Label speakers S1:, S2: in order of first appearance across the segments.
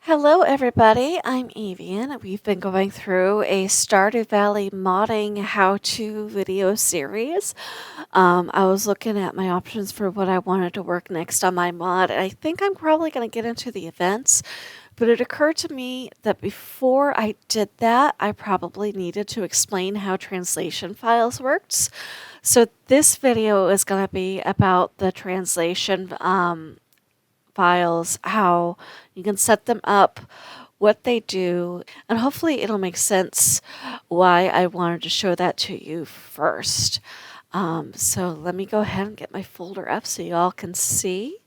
S1: Hello everybody, I'm i18n. We've been going through a Stardew Valley modding how-to video series. I was looking at my options for what I wanted to work next on my mod, and I think I'm probably going to get into the events, but it occurred to me that before I did that, I probably needed to explain how translation files works. So this video is going to be about the translation files, how you can set them up, what they do, and hopefully it'll make sense why I wanted to show that to you first. So let me go ahead and get my folder up so y'all can see.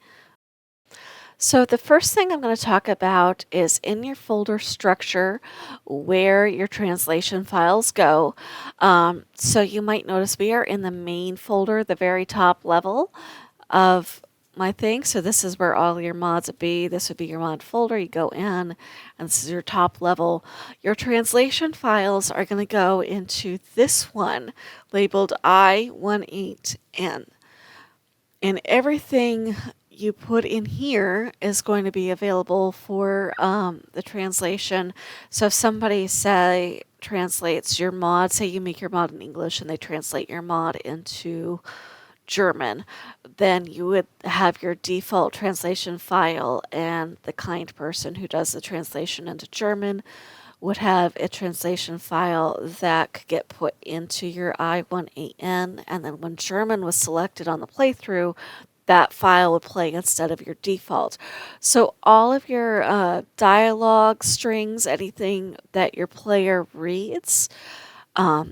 S1: So the first thing I'm going to talk about is in your folder structure where your translation files go. So you might notice we are in the main folder, the very top level of my thing. So this is where all your mods would be. This would be your mod folder. You go in, and this is your top level. Your translation files are going to go into this one labeled i18n. And everything you put in here is going to be available for the translation. So if somebody translates your mod, say you make your mod in English and they translate your mod into German, then you would have your default translation file, and the kind person who does the translation into German would have a translation file that could get put into your i18n, and then when German was selected on the playthrough, that file would play instead of your default. So all of your dialogue strings, anything that your player reads,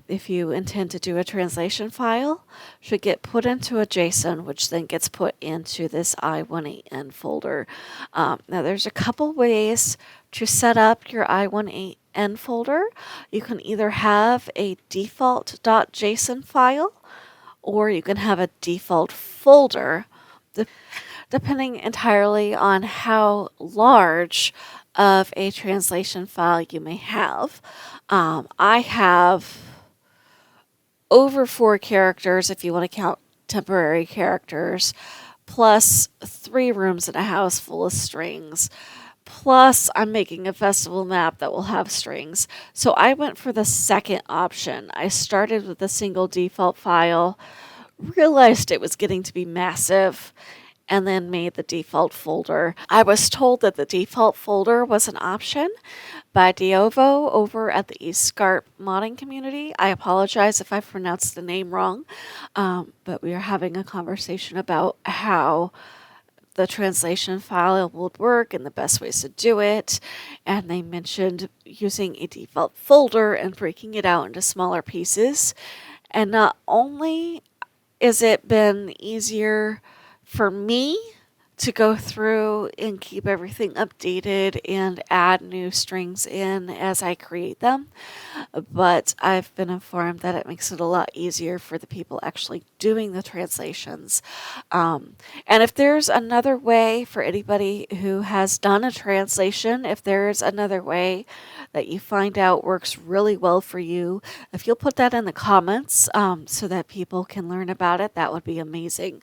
S1: if you intend to do a translation file, should get put into a JSON, which then gets put into this i18n folder. Now there's a couple ways to set up your i18n folder. You can either have a default.json file, or you can have a default folder, depending entirely on how large of a translation file you may have. I have over 4 characters, if you want to count temporary characters, plus 3 rooms in a house full of strings. Plus, I'm making a festival map that will have strings. So I went for the second option. I started with a single default file, realized it was getting to be massive, and then made the default folder. I was told that the default folder was an option by Diovo over at the East Scarp modding community. I apologize if I pronounced the name wrong, but we are having a conversation about how the translation file would work and the best ways to do it. And they mentioned using a default folder and breaking it out into smaller pieces. And not only is it been easier for me to go through and keep everything updated and add new strings in as I create them, but I've been informed that it makes it a lot easier for the people actually doing the translations. And if there's another way for anybody who has done a translation, if there's another way that you find out works really well for you, if you'll put that in the comments so that people can learn about it, that would be amazing.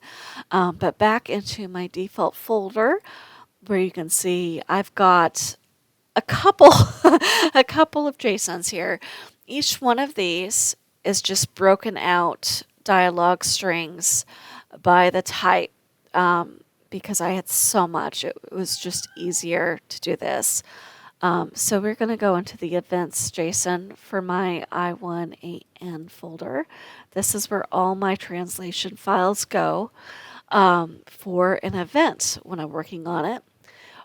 S1: But back into my default folder, where you can see I've got a couple a couple of JSONs here. Each one of these is just broken out dialogue strings by the type, because I had so much. It was just easier to do this. So we're going to go into the events JSON for my i18n folder. This is where all my translation files go for an event when I'm working on it.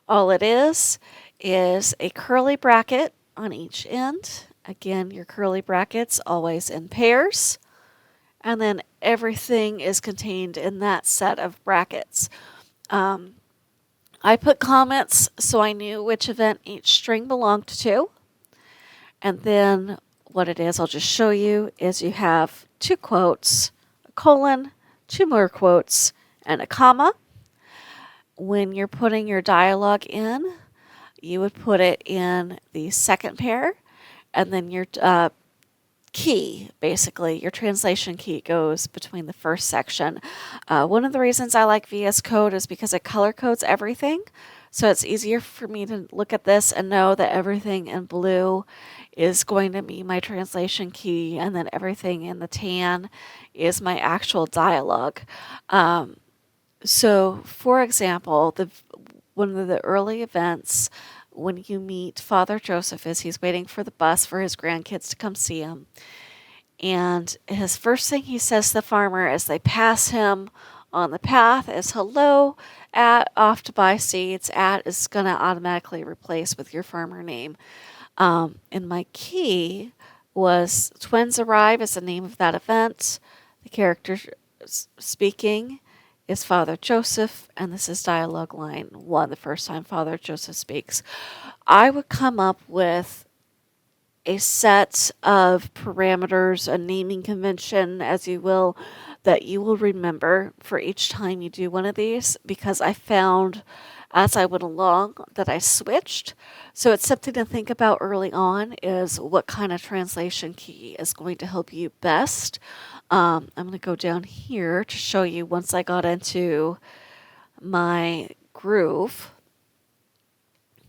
S1: All it is a curly bracket on each end. Again, your curly brackets always in pairs. And then everything is contained in that set of brackets. I put comments so I knew which event each string belonged to. And then what it is, I'll just show you, is you have 2 quotes, a colon, 2 more quotes, and a comma. When you're putting your dialogue in, you would put it in the second pair, and then your key, basically, your translation key goes between the first section. One of the reasons I like VS Code is because it color codes everything. So it's easier for me to look at this and know that everything in blue is going to be my translation key, and then everything in the tan is my actual dialogue. So, for example, one of the early events when you meet Father Joseph is he's waiting for the bus for his grandkids to come see him. And his first thing he says to the farmer as they pass him on the path is, "Hello, off to buy seeds." Is going to automatically replace with your farmer name. And my key was "Twins Arrive" is the name of that event. The character speaking is Father Joseph, and this is dialogue line 1, the first time Father Joseph speaks. I would come up with a set of parameters, a naming convention, as you will, that you will remember for each time you do one of these, because I found as I went along that I switched. So it's something to think about early on, is what kind of translation key is going to help you best. I'm going to go down here to show you once I got into my groove,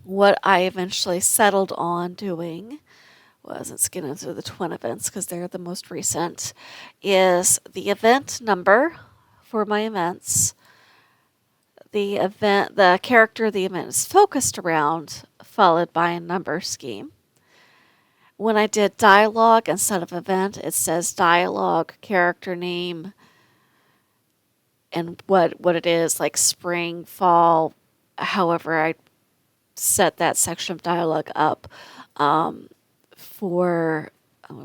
S1: what I eventually settled on doing was, let's get into the twin events because they're the most recent, is the event number for my events, the character the event is focused around, followed by a number scheme. When I did dialogue instead of event, it says dialogue, character name, and what it is, like spring, fall, however I set that section of dialogue up. I'm going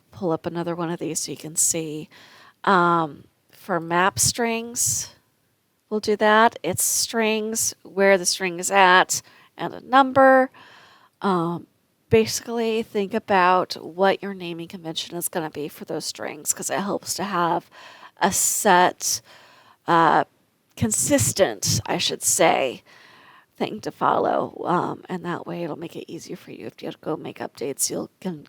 S1: to pull up another one of these so you can see. For map strings, we'll do that. It's strings, where the string is at, and a number. Basically, think about what your naming convention is going to be for those strings, because it helps to have a set, consistent, I should say, thing to follow. And that way it'll make it easier for you. If you have to go make updates, you can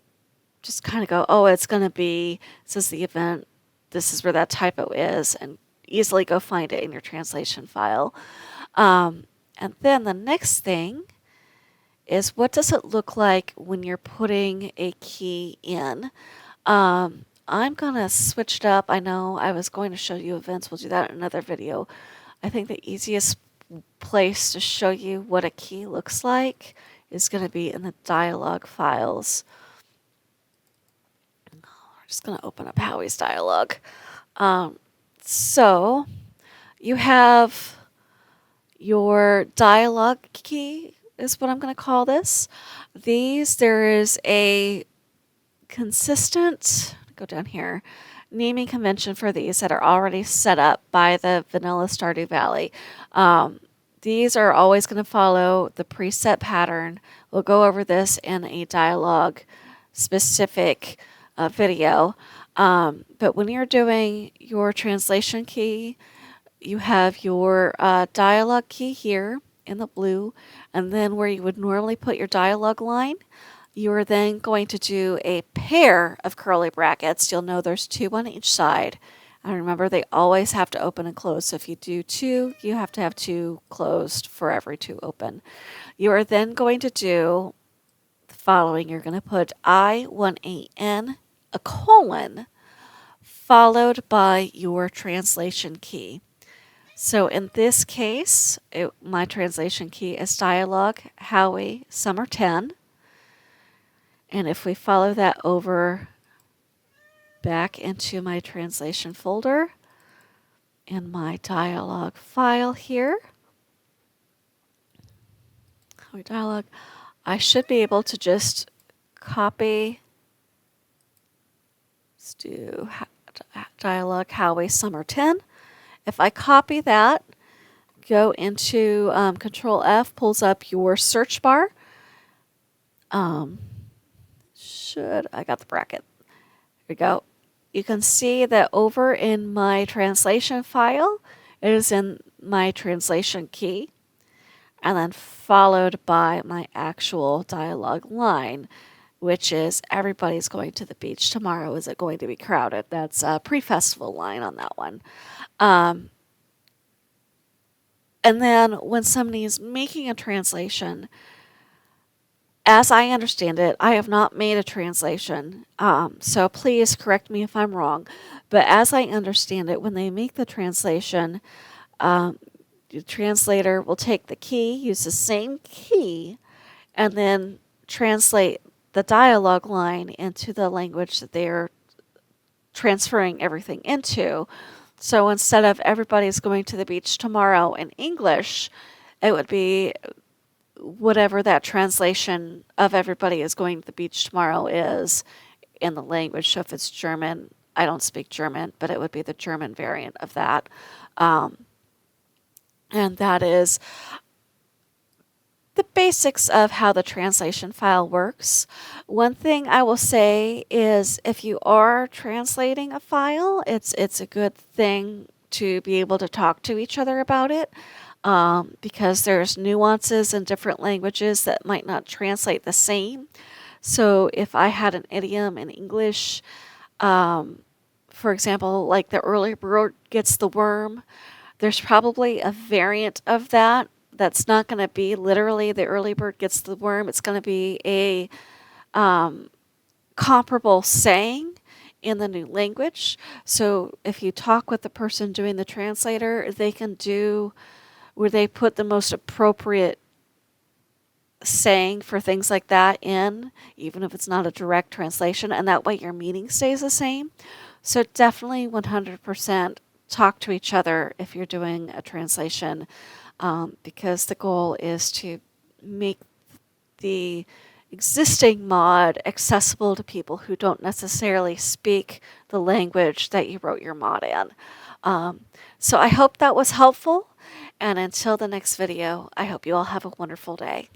S1: just kind of go, oh, it's going to be, this is the event, this is where that typo is, and easily go find it in your translation file. And then the next thing is, what does it look like when you're putting a key in? I'm going to switch it up. I know I was going to show you events. We'll do that in another video. I think the easiest place to show you what a key looks like is going to be in the dialogue files. Just going to open up Howie's dialogue. So you have your dialogue key is what I'm going to call this. There is a consistent, go down here, naming convention for these that are already set up by the vanilla Stardew Valley. These are always going to follow the preset pattern. We'll go over this in a dialogue specific video. But when you're doing your translation key, you have your dialogue key here in the blue, and then where you would normally put your dialogue line, you are then going to do a pair of curly brackets. You'll know there's 2 on each side. And remember, they always have to open and close. So if you do 2, you have to have 2 closed for every 2 open. You are then going to do the following. You're going to put i18n, a colon, followed by your translation key. So in this case, my translation key is dialogue, Howie, Summer 10. And if we follow that over back into my translation folder, in my dialogue file here, Howie dialogue, I should be able to just copy, let's do dialogue, Howie, Summer 10. If I copy that, go into Control F, pulls up your search bar. I got the bracket. Here we go. You can see that over in my translation file, it is in my translation key, and then followed by my actual dialogue line, which is everybody's going to the beach tomorrow. Is it going to be crowded? That's a pre-festival line on that one. And then when somebody is making a translation, as I understand it, I have not made a translation, so please correct me if I'm wrong. But as I understand it, when they make the translation, the translator will take the key, use the same key, and then translate the dialogue line into the language that they're transferring everything into. So instead of everybody's going to the beach tomorrow in English, it would be whatever that translation of everybody is going to the beach tomorrow is in the language. So if it's German, I don't speak German, but it would be the German variant of that. And that is the basics of how the translation file works. One thing I will say is if you are translating a file, it's a good thing to be able to talk to each other about it, because there's nuances in different languages that might not translate the same. So if I had an idiom in English, for example, like the early bird gets the worm, there's probably a variant of that that's not going to be literally the early bird gets the worm. It's going to be a comparable saying in the new language. So if you talk with the person doing the translator, they can do where they put the most appropriate saying for things like that in, even if it's not a direct translation, and that way your meaning stays the same. So definitely 100% talk to each other if you're doing a translation, because the goal is to make the existing mod accessible to people who don't necessarily speak the language that you wrote your mod in. So I hope that was helpful, and until the next video, I hope you all have a wonderful day.